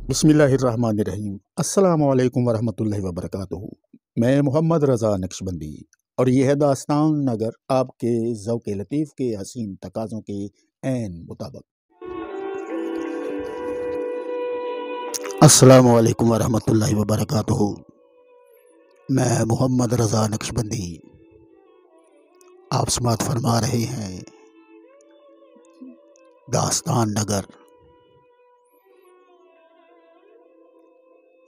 बिस्मिल्लाहिर्रहमानिर्रहीम। अस्सलामुअलैकुम वरहमतुल्लाहि वबरकातुहू। मैं मोहम्मद रज़ा नक्शबंदी और यह है दास्तान नगर, आपके ज़ौक़ लतीफ़ के हसीन तकाज़ों के ऐन मुताबिक। अस्सलामुअलैकुम वरहमतुल्लाहि वबरकातुहू। मैं मोहम्मद रज़ा नक्शबंदी आप समाअत फरमा रहे हैं दास्तान नगर।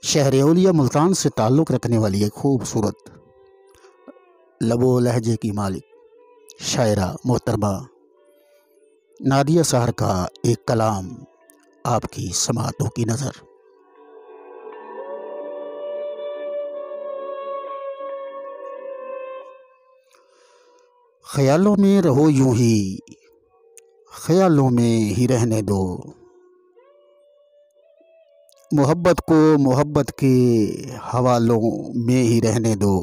शहर औलिया मुल्तान से ताल्लुक़ रखने वाली एक खूबसूरत लबो लहजे की मालिक शायरा मोहतरमा नादिया सहर का एक कलाम आपकी समाअतों की नज़र। ख्यालों में रहो यूं ही, ख्यालों में ही रहने दो, मोहब्बत को मोहब्बत के हवालों में ही रहने दो।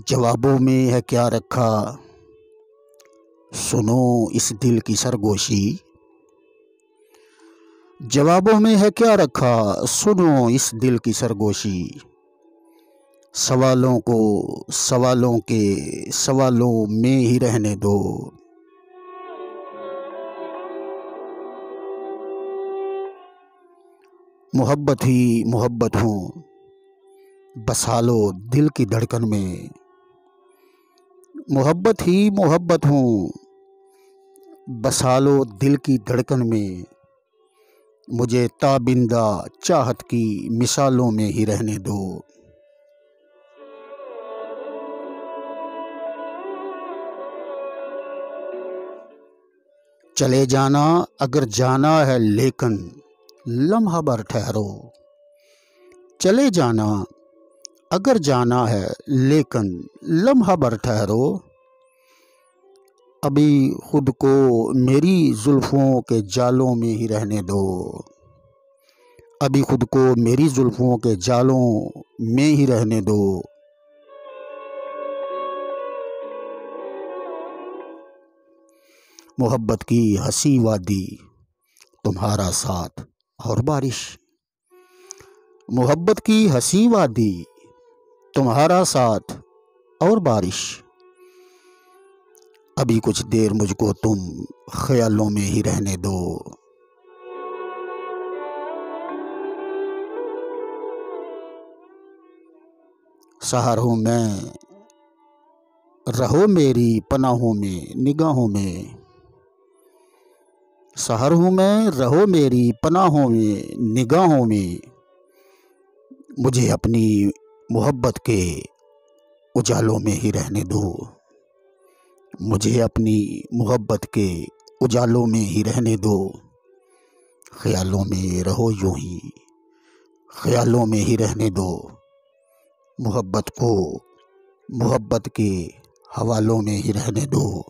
जवाबों में है क्या रखा, सुनो इस दिल की सरगोशी। जवाबों में है क्या रखा, सुनो इस दिल की सरगोशी। सवालों को सवालों के सवालों में ही रहने दो। मोहब्बत ही मोहब्बत हूँ, बसा लो दिल की धड़कन में। मोहब्बत ही मोहब्बत हूँ, बसा लो दिल की धड़कन में। मुझे ताबिंदा चाहत की मिसालों में ही रहने दो। चले जाना अगर जाना है, लेकिन लम्हा भर ठहरो। चले जाना अगर जाना है, लेकिन लम्हा भर ठहरो। अभी खुद को मेरी जुल्फ़ों के जालों में ही रहने दो। अभी खुद को मेरी जुल्फ़ों के जालों में ही रहने दो। मोहब्बत की हंसी वादी, तुम्हारा साथ और बारिश। मोहब्बत की हंसी वादी, तुम्हारा साथ और बारिश। अभी कुछ देर मुझको तुम ख्यालों में ही रहने दो। सहर हूँ मैं, रहो मेरी पनाहों में निगाहों में। सहर हूँ मैं, रहो मेरी पनाहों में निगाहों में। मुझे अपनी मोहब्बत के उजालों में ही रहने दो। मुझे अपनी मोहब्बत के उजालों में ही रहने दो। ख्यालों में रहो यूं ही, ख्यालों में ही रहने दो। मोहब्बत को मोहब्बत के हवालों में ही रहने दो।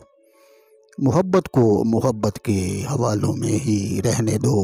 मोहब्बत को मोहब्बत के हवालों में ही रहने दो।